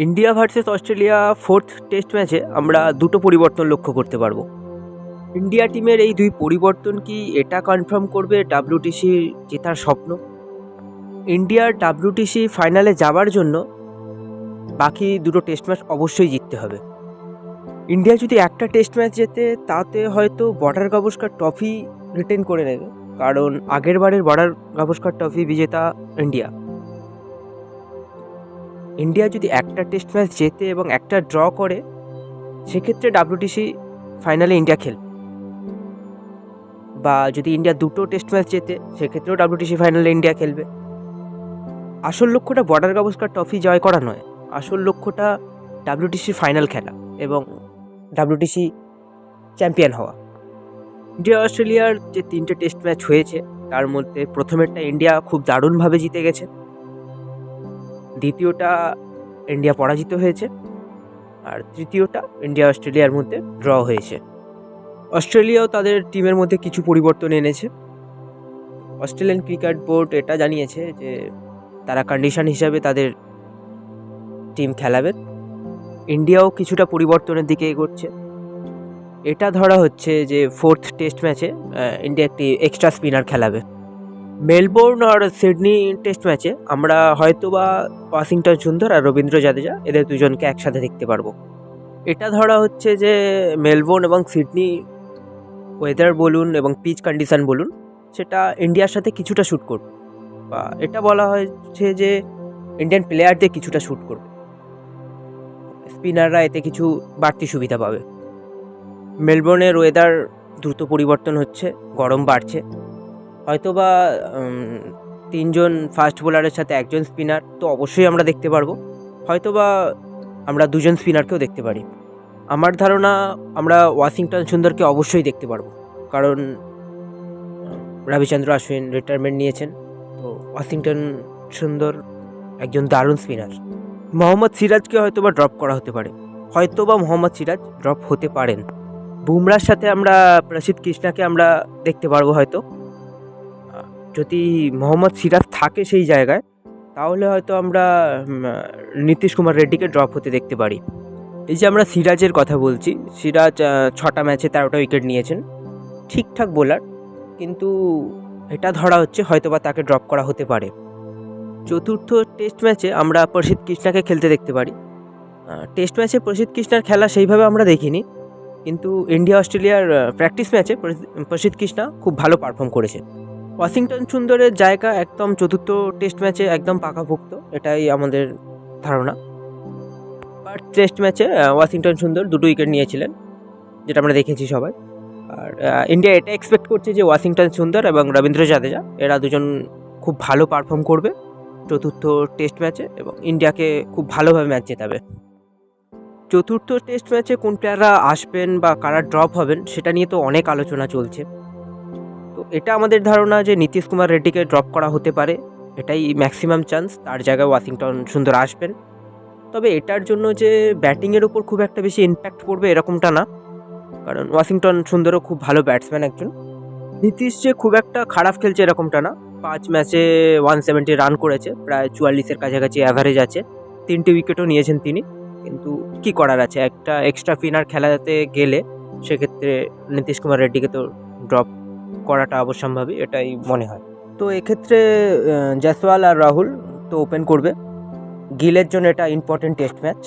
India versus Australia fourth test ম্যাচে আমরা দুটো পরিবর্তন লক্ষ্য করতে পারবো। ইন্ডিয়া টিমের এই দুই পরিবর্তন কি এটা কনফার্ম করবে ডাব্লিউটিসি জেতার স্বপ্ন? ইন্ডিয়ার ডাব্লিউটিসি ফাইনালে যাওয়ার জন্য বাকি দুটো টেস্ট ম্যাচ অবশ্যই জিততে হবে। ইন্ডিয়া যদি একটা টেস্ট ম্যাচ জেতে তাতে হয়তো বর্ডার গাভাস্কার ট্রফি রিটেন করে নেবে, কারণ আগের বারের বর্ডার গাভাস্কার ট্রফি বিজেতা ইন্ডিয়া। ইন্ডিয়া যদি একটা টেস্ট ম্যাচ জেতে এবং একটা ড্র করে, সেক্ষেত্রে ডাব্লিউটিসি ফাইনালে ইন্ডিয়া খেলবে। বা যদি ইন্ডিয়া দুটো টেস্ট ম্যাচ জেতে, সেক্ষেত্রেও ডাব্লিউটিসি ফাইনালে ইন্ডিয়া খেলবে। আসল লক্ষ্যটা বর্ডার গাভাস্কার ট্রফি জয় করা নয়, আসল লক্ষ্যটা ডাব্লিউটিসি ফাইনাল খেলা এবং ডাব্লিউটিসি চ্যাম্পিয়ন হওয়া। ইন্ডিয়া অস্ট্রেলিয়ার যে তিনটে টেস্ট ম্যাচ হয়েছে তার মধ্যে প্রথমেরটা ইন্ডিয়া খুব দারুণভাবে জিতে গেছে, দ্বিতীয়টা ইন্ডিয়া পরাজিত হয়েছে, আর তৃতীয়টা ইন্ডিয়া অস্ট্রেলিয়ার মধ্যে ড্র হয়েছে। অস্ট্রেলিয়াও তাদের টিমের মধ্যে কিছু পরিবর্তন এনেছে। অস্ট্রেলিয়ান ক্রিকেট বোর্ড এটা জানিয়েছে যে তারা কন্ডিশন হিসাবে তাদের টিম খেলাবে। ইন্ডিয়াও কিছুটা পরিবর্তনের দিকে এগোচ্ছে। এটা ধরা হচ্ছে যে ফোর্থ টেস্ট ম্যাচে ইন্ডিয়া একটি এক্সট্রা স্পিনার খেলাবে। মেলবোর্ন আর সিডনি টেস্ট ম্যাচে আমরা হয়তোবা ওয়াশিংটন সুন্দর আর রবীন্দ্র জাদেজা এদের দুজনকে একসাথে দেখতে পারবো। এটা ধরা হচ্ছে যে মেলবোর্ন এবং সিডনি ওয়েদার বলুন এবং পিচ কন্ডিশন বলুন, সেটা ইন্ডিয়ার সাথে কিছুটা শ্যুট করবে, বা এটা বলা হয়েছে যে ইন্ডিয়ান প্লেয়ারদের কিছুটা শ্যুট করবে। স্পিনাররা এতে কিছু বাড়তি সুবিধা পাবে। মেলবোর্নের ওয়েদার দ্রুত পরিবর্তন হচ্ছে, গরম বাড়ছে, হয়তোবা তিনজন ফাস্ট বোলারের সাথে একজন স্পিনার তো অবশ্যই আমরা দেখতে পারবো, হয়তোবা আমরা দুজন স্পিনারকেও দেখতে পারি। আমার ধারণা আমরা ওয়াশিংটন সুন্দরকে অবশ্যই দেখতে পারবো, কারণ রবিচন্দ্র অশ্বিন রিটায়ারমেন্ট নিয়েছেন, তো ওয়াশিংটন সুন্দর একজন দারুণ স্পিনার। মোহাম্মদ সিরাজকে হয়তোবা ড্রপ করা হতে পারে, হয়তোবা মোহাম্মদ সিরাজ ড্রপ হতে পারেন। বুমরার সাথে আমরা প্রসিদ্ধ কৃষ্ণাকে আমরা দেখতে পারবো হয়তো। যদি মোহাম্মদ সিরাজ থাকে সেই জায়গায়, তাহলে হয়তো আমরা নীতিশ কুমার রেড্ডিকে ড্রপ হতে দেখতে পারি। এই যে আমরা সিরাজের কথা বলছি, সিরাজ 6টা ম্যাচে 13টা উইকেট নিয়েছেন, ঠিকঠাক বোলার, কিন্তু এটা ধরা হচ্ছে হয়তোবা তাকে ড্রপ করা হতে পারে। চতুর্থ টেস্ট ম্যাচে আমরা প্রসিদ্ধ কৃষ্ণাকে খেলতে দেখতে পারি। টেস্ট ম্যাচে প্রসিদ্ধ কৃষ্ণার খেলা সেইভাবে আমরা দেখিনি, কিন্তু ইন্ডিয়া অস্ট্রেলিয়ার প্র্যাকটিস ম্যাচে প্রসিদ্ধ কৃষ্ণা খুব ভালো পারফর্ম করেছে। ওয়াশিংটন সুন্দরের জায়গা একদম চতুর্থ টেস্ট ম্যাচে একদম পাকাপোক্ত, এটাই আমাদের ধারণা। বাট টেস্ট ম্যাচে ওয়াশিংটন সুন্দর 2টো উইকেট নিয়েছিলেন, যেটা আমরা দেখেছি সবাই। আর ইন্ডিয়া এটা এক্সপেক্ট করছে যে ওয়াশিংটন সুন্দর এবং রবীন্দ্র জাদেজা এরা দুজন খুব ভালো পারফর্ম করবে চতুর্থ টেস্ট ম্যাচে এবং ইন্ডিয়াকে খুব ভালোভাবে ম্যাচ জেতাবে। চতুর্থ টেস্ট ম্যাচে কোন প্লেয়াররা আসবেন বা কারা ড্রপ হবেন সেটা নিয়ে তো অনেক আলোচনা চলছে। তো এটা আমাদের ধারণা যে নীতিশ কুমার রেড্ডিকে ড্রপ করা হতে পারে, এটাই ম্যাক্সিমাম চান্স তার জায়গায় ওয়াশিংটন সুন্দর আসবেন। তবে এটার জন্য যে ব্যাটিংয়ের ওপর খুব একটা বেশি ইম্প্যাক্ট পড়বে এরকমটা না, কারণ ওয়াশিংটন সুন্দরও খুব ভালো ব্যাটসম্যান একজন। নীতিশ যে খুব একটা খারাপ খেলছে এরকমটা না, 5 ম্যাচে 170 রান করেছে, প্রায় 44-এর কাছাকাছি অ্যাভারেজ আছে, 3টে উইকেটও নিয়েছেন তিনি। কিন্তু কি করার আছে, একটা এক্সট্রা স্পিনার খেলাতে গেলে সেক্ষেত্রে নীতিশ কুমার রেড্ডিকে তো ড্রপ করাটা অবশ্যম্ভাবী, এটাই মনে হয়। তো এক্ষেত্রে জয়সওয়াল আর রাহুল তো ওপেন করবে। গিলের জন্য এটা ইম্পর্টেন্ট টেস্ট ম্যাচ।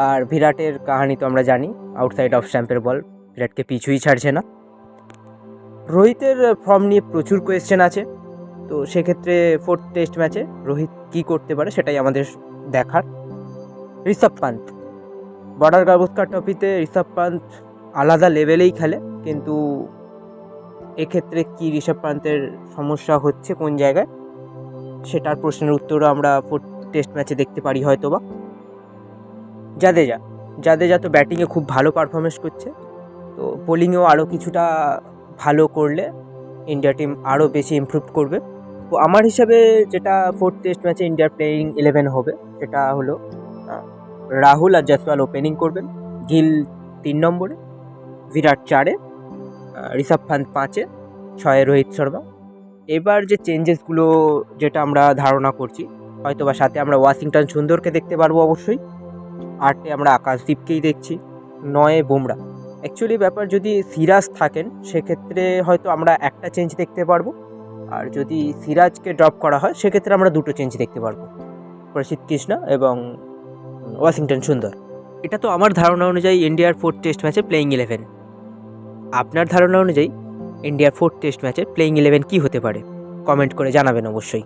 আর বিরাটের কাহিনী তো আমরা জানি, আউটসাইড অফ স্ট্যাম্পের বল, বিরাটকে পিছুই ছাড়ছে না। রোহিতের ফর্ম নিয়ে প্রচুর কোয়েশ্চেন আছে, তো সেক্ষেত্রে ফোর্থ টেস্ট ম্যাচে রোহিত কী করতে পারে সেটাই আমাদের দেখার। ঋষভ পান্ত, বর্ডার গাভাস্কার ট্রফিতে ঋষভ পান্ত আলাদা লেভেলেই খেলে, কিন্তু এক্ষেত্রে কি ঋষভ পান্তের সমস্যা হচ্ছে কোন জায়গায়, সেটার প্রশ্নের উত্তরও আমরা ফোর্থ টেস্ট ম্যাচে দেখতে পারি হয়তোবা। জাদেজা তো ব্যাটিংয়ে খুব ভালো পারফরমেন্স করছে, তো বোলিংয়েও আরও কিছুটা ভালো করলে ইন্ডিয়া টিম আরও বেশি ইমপ্রুভ করবে। তো আমার হিসাবে যেটা ফোর্থ টেস্ট ম্যাচে ইন্ডিয়ার প্লেয়িং 11 হবে সেটা হলো রাহুল আর জয়সওয়াল ওপেনিং করবেন, গিল 3 নম্বরে, বিরাট 4-এ, ঋষভ পান্ত 5-এ, 6-এ রোহিত শর্মা। এবার যে চেঞ্জেসগুলো যেটা আমরা ধারণা করছি, হয়তো বা সাথে আমরা ওয়াশিংটন সুন্দরকে দেখতে পারবো অবশ্যই। 8-এ আমরা আকাশদীপকেই দেখছি। 9-এ বুমরা। অ্যাকচুয়ালি ব্যাপার, যদি সিরাজ থাকেন সেক্ষেত্রে হয়তো আমরা একটা চেঞ্জ দেখতে পারবো, আর যদি সিরাজকে ড্রপ করা হয় সেক্ষেত্রে আমরা দুটো চেঞ্জ দেখতে পারবো, প্রসিদ্ধ কৃষ্ণা এবং ওয়াশিংটন সুন্দর। এটা তো আমার ধারণা অনুযায়ী ইন্ডিয়ার 4th টেস্ট ম্যাচে প্লেইং 11। আপনার ধারণা অনুযায়ী ইন্ডিয়ার 4th টেস্ট ম্যাচের প্লেইং 11 কী হতে পারে? কমেন্ট করে জানাবেন অবশ্যই।